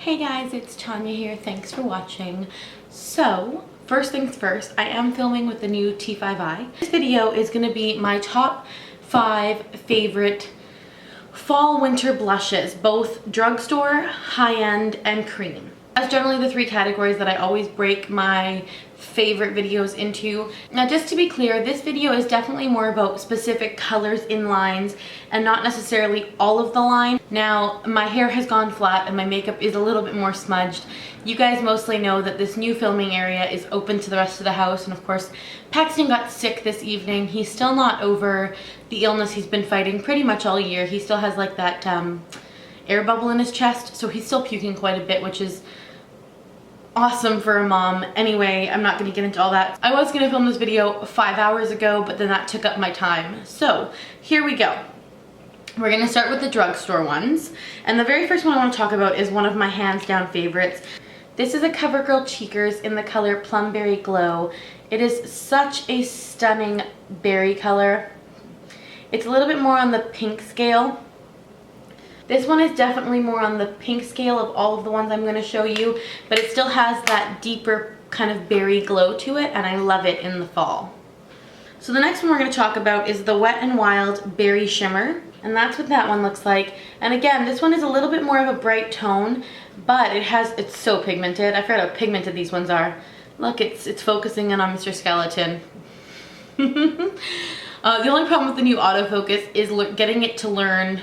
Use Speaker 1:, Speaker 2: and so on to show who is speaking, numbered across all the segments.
Speaker 1: Hey guys, it's Tanya here. Thanks for watching. So, first things first, I am filming with the new T5i. This video is going to be my top 5 favorite fall winter blushes, both drugstore, high-end, and cream. That's generally the 3 categories that I always break my favorite videos into. Now, just to be clear, this video is definitely more about specific colors in lines and not necessarily all of the line. Now, my hair has gone flat and my makeup is a little bit more smudged. You guys mostly know that this new filming area is open to the rest of the house, and of course, Paxton got sick this evening. He's still not over the illness he's been fighting pretty much all year. He still has like that air bubble in his chest, so he's still puking quite a bit, which is awesome for a mom. Anyway, I'm not going to get into all that. I was going to film this video 5 hours ago, but then that took up my time. So here we go. We're going to start with the drugstore ones. And the very first one I want to talk about is one of my hands down favorites. This is a CoverGirl Cheekers in the color Plum Berry Glow. It is such a stunning berry color. It's a little bit more on the pink scale. This one is definitely more on the pink scale of all of the ones I'm going to show you, but it still has that deeper kind of berry glow to it, and I love it in the fall. So the next one we're going to talk about is the Wet n Wild Berry Shimmer, and that's what that one looks like. And again, this one is a little bit more of a bright tone, but it's so pigmented. I forgot how pigmented these ones are. Look, it's focusing in on Mr. Skeleton. The only problem with the new autofocus is getting it to learn.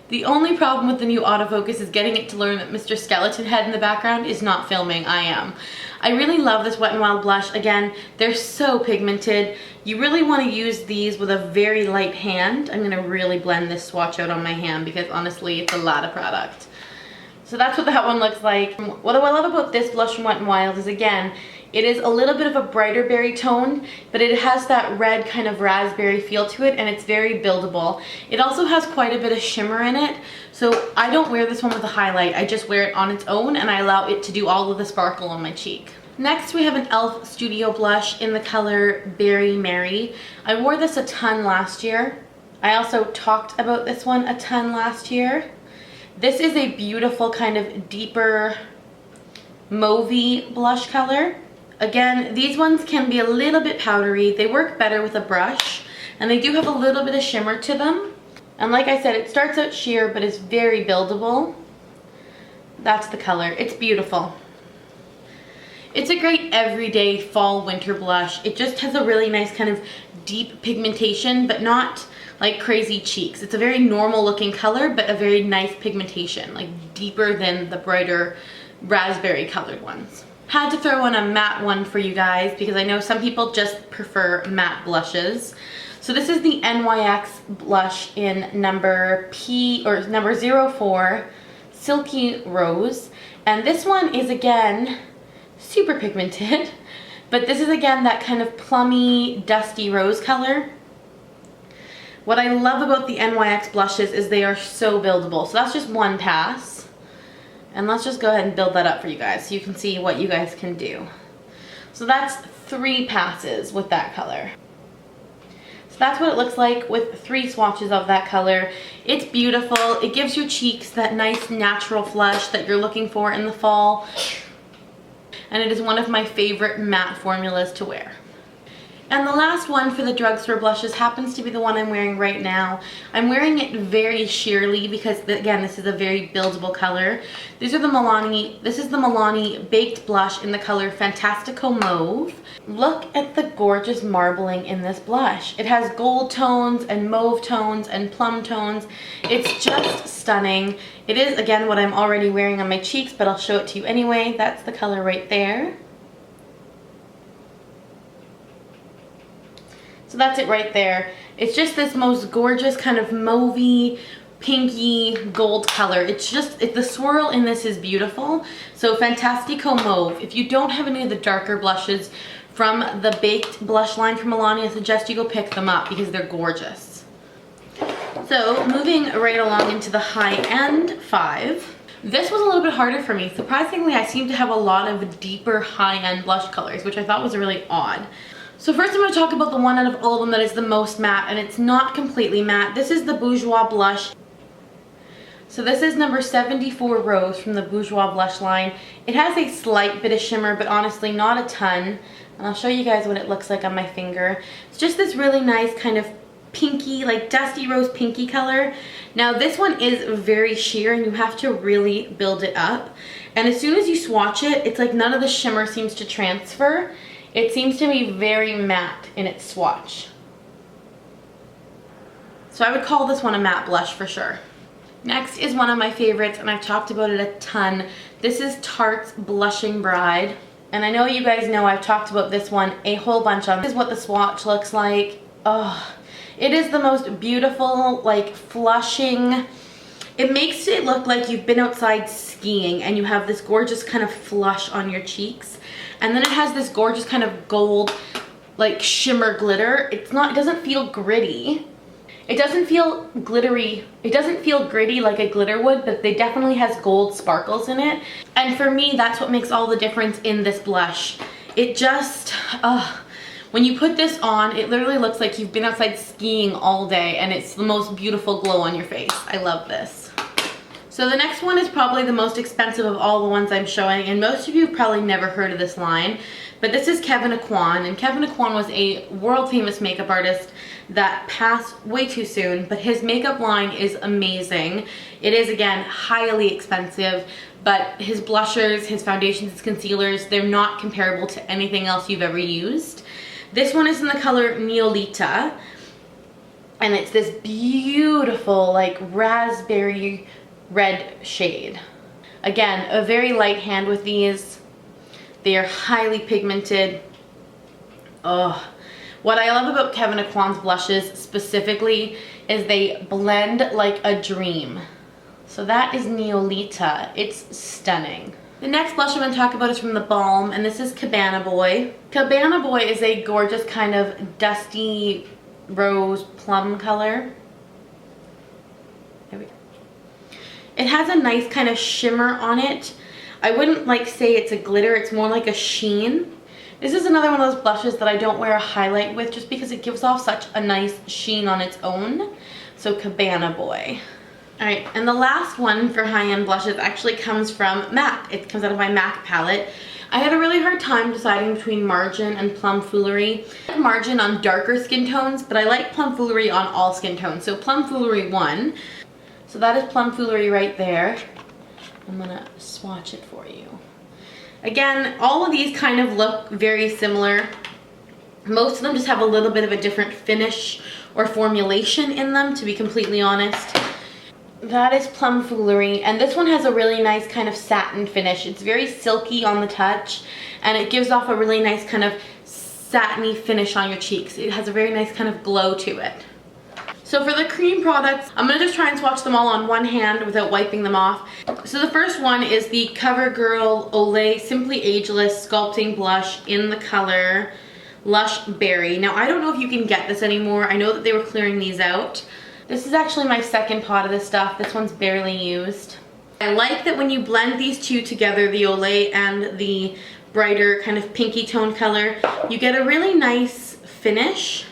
Speaker 1: The only problem with the new autofocus is getting it to learn that Mr. Skeleton Head in the background is not filming. I am. I really love this Wet n Wild blush. Again, they're so pigmented. You really want to use these with a very light hand. I'm going to really blend this swatch out on my hand because honestly, it's a lot of product. So that's what that one looks like. What I love about this blush from Wet n Wild is, again, it is a little bit of a brighter berry tone, but it has that red kind of raspberry feel to it, and it's very buildable. It also has quite a bit of shimmer in it, so I don't wear this one with a highlight. I just wear it on its own, and I allow it to do all of the sparkle on my cheek. Next, we have an e.l.f. Studio Blush in the color Berry Mary. I wore this a ton last year. I also talked about this one a ton last year. This is a beautiful kind of deeper mauvey blush color. Again, these ones can be a little bit powdery. They work better with a brush, and they do have a little bit of shimmer to them. And like I said, it starts out sheer, but it's very buildable. That's the color. It's beautiful. It's a great everyday fall winter blush. It just has a really nice kind of deep pigmentation, but not like crazy cheeks. It's a very normal looking color, but a very nice pigmentation, like deeper than the brighter raspberry colored ones. Had to throw in a matte one for you guys because I know some people just prefer matte blushes. So this is the NYX blush in number 04, Silky Rose. And this one is, again, super pigmented, but this is, again, that kind of plummy, dusty rose color. What I love about the NYX blushes is they are so buildable. So that's just one pass. And let's just go ahead and build that up for you guys so you can see what you guys can do. So that's 3 passes with that color. So that's what it looks like with 3 swatches of that color. It's beautiful. It gives your cheeks that nice natural flush that you're looking for in the fall. And it is one of my favorite matte formulas to wear. And the last one for the drugstore blushes happens to be the one I'm wearing right now. I'm wearing it very sheerly because, again, this is a very buildable color. This is the Milani Baked Blush in the color Fantastico Mauve. Look at the gorgeous marbling in this blush. It has gold tones and mauve tones and plum tones. It's just stunning. It is, again, what I'm already wearing on my cheeks, but I'll show it to you anyway. That's the color right there. So that's it right there. It's just this most gorgeous kind of mauvey, pinky, gold color. It's just, the swirl in this is beautiful. So Fantastico Mauve. If you don't have any of the darker blushes from the Baked blush line from Milani, I suggest you go pick them up because they're gorgeous. So moving right along into the high-end 5. This was a little bit harder for me. Surprisingly, I seem to have a lot of deeper high-end blush colors, which I thought was really odd. So first I'm going to talk about the one out of all of them that is the most matte, and it's not completely matte. This is the Bourjois Blush. So this is number 74 Rose from the Bourjois blush line. It has a slight bit of shimmer, but honestly not a ton. And I'll show you guys what it looks like on my finger. It's just this really nice kind of pinky, like dusty rose pinky color. Now this one is very sheer and you have to really build it up. And as soon as you swatch it, it's like none of the shimmer seems to transfer. It seems to be very matte in its swatch. So I would call this one a matte blush for sure. Next is one of my favorites, and I've talked about it a ton. This is Tarte's Blushing Bride. And I know you guys know I've talked about this one a whole bunch on. This is what the swatch looks like. Oh, it is the most beautiful, like flushing. It makes it look like you've been outside skiing and you have this gorgeous kind of flush on your cheeks. And then it has this gorgeous kind of gold, like shimmer glitter. It doesn't feel gritty. It doesn't feel glittery. It doesn't feel gritty like a glitter would, but it definitely has gold sparkles in it. And for me, that's what makes all the difference in this blush. It just, when you put this on, it literally looks like you've been outside skiing all day and it's the most beautiful glow on your face. I love this. So the next one is probably the most expensive of all the ones I'm showing, and most of you have probably never heard of this line, but this is Kevyn Aucoin, and Kevyn Aucoin was a world famous makeup artist that passed way too soon, but his makeup line is amazing. It is, again, highly expensive, but his blushers, his foundations, his concealers, they're not comparable to anything else you've ever used. This one is in the color Neolita, and it's this beautiful, like, raspberry red shade. Again, a very light hand with these. They are highly pigmented. Oh, what I love about Kevyn Aucoin's blushes specifically is they blend like a dream. So that is Neolita. It's stunning. The next blush I'm going to talk about is from the Balm, and this is Cabana Boy. Cabana Boy is a gorgeous kind of dusty rose plum color. There we go. It has a nice kind of shimmer on it. I wouldn't like say it's a glitter, it's more like a sheen. This is another one of those blushes that I don't wear a highlight with just because it gives off such a nice sheen on its own. So Cabana Boy. Alright, and the last one for high-end blushes actually comes from MAC. It comes out of my MAC palette. I had a really hard time deciding between Margin and Plum Foolery. I like Margin on darker skin tones, but I like Plum Foolery on all skin tones. So Plum Foolery won. So that is Plum Foolery right there. I'm gonna swatch it for you. Again, all of these kind of look very similar. Most of them just have a little bit of a different finish or formulation in them, to be completely honest. That is Plum Foolery, and this one has a really nice kind of satin finish. It's very silky on the touch, and it gives off a really nice kind of satiny finish on your cheeks. It has a very nice kind of glow to it. So for the cream products, I'm going to just try and swatch them all on one hand without wiping them off. So the first one is the CoverGirl Olay Simply Ageless Sculpting Blush in the color Lush Berry. Now I don't know if you can get this anymore. I know that they were clearing these out. This is actually my second pot of this stuff. This one's barely used. I like that when you blend these two together, the Olay and the brighter kind of pinky tone color, you get a really nice finish.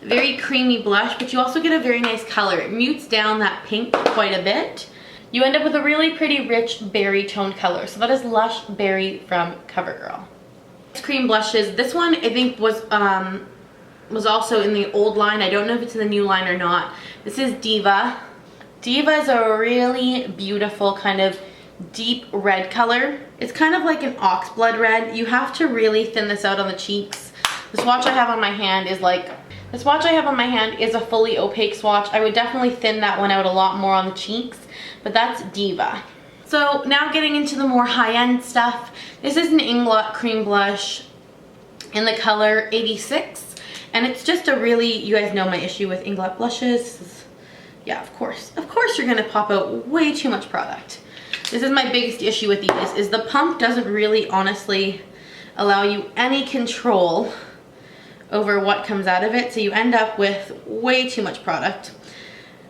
Speaker 1: Very creamy blush, but you also get a very nice color. It mutes down that pink quite a bit. You end up with a really pretty rich berry tone color. So that is Lush Berry from CoverGirl. Cream blushes. This one I think was also in the old line. I don't know if it's in the new line or not. This is Diva. Diva is a really beautiful kind of deep red color. It's kind of like an oxblood red. You have to really thin this out on the cheeks. The swatch I have on my hand is a fully opaque swatch. I would definitely thin that one out a lot more on the cheeks, but that's Diva. So now getting into the more high-end stuff. This is an Inglot cream blush in the color 86, and it's just a really, you guys know my issue with Inglot blushes. Yeah, of course you're gonna pop out way too much product. This is my biggest issue with these, is the pump doesn't really honestly allow you any control over what comes out of it, so you end up with way too much product.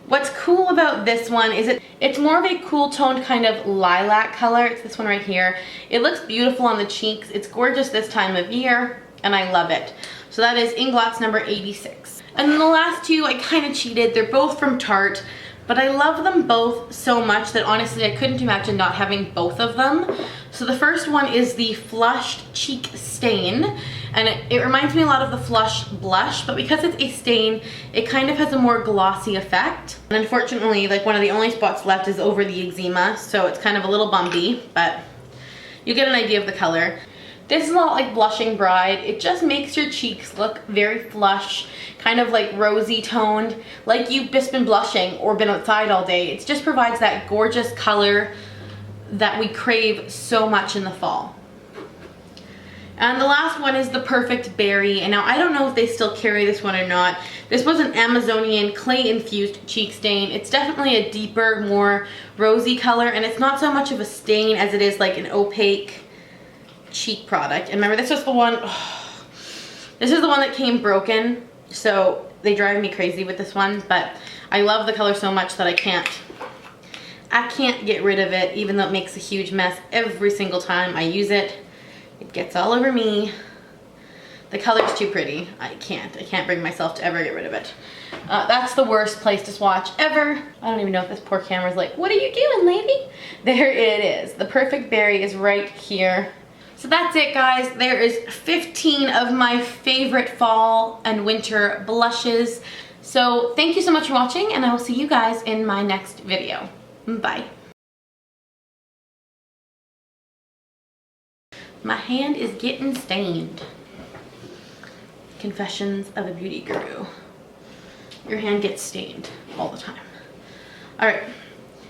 Speaker 1: What's cool about this one is it's more of a cool toned kind of lilac color. It's this one right here. It looks beautiful on the cheeks. It's gorgeous this time of year, and I love it. So that is Inglot's number 86. And then the last two, I kind of cheated. They're both from Tarte, But I love them both so much that honestly I couldn't imagine not having both of them. So the first one is the Flushed Cheek Stain, and it reminds me a lot of the Flush Blush, but because it's a stain, it kind of has a more glossy effect. And unfortunately, like, one of the only spots left is over the eczema, so it's kind of a little bumpy, but you get an idea of the color. This is a lot like Blushing Bride. It just makes your cheeks look very flush, kind of like rosy toned, like you've just been blushing or been outside all day. It just provides that gorgeous color that we crave so much in the fall. And the last one is the Perfect Berry. And now I don't know if they still carry this one or not. This was an Amazonian clay infused cheek stain. It's definitely a deeper, more rosy color, and it's not so much of a stain as it is like an opaque cheek product. And remember, this was the one, this is the one that came broken, so they drive me crazy with this one, but I love the color so much that I can't get rid of it, even though it makes a huge mess every single time I use it. It gets all over me. The color's too pretty. I can't bring myself to ever get rid of it. That's the worst place to swatch ever. I don't even know if this poor camera's like, what are you doing, lady? There it is. The Perfect Berry is right here. So that's it, guys. There is 15 of my favorite fall and winter blushes. So thank you so much for watching, and I will see you guys in my next video. Bye. My hand is getting stained. Confessions of a Beauty Guru. Your hand gets stained all the time. All right.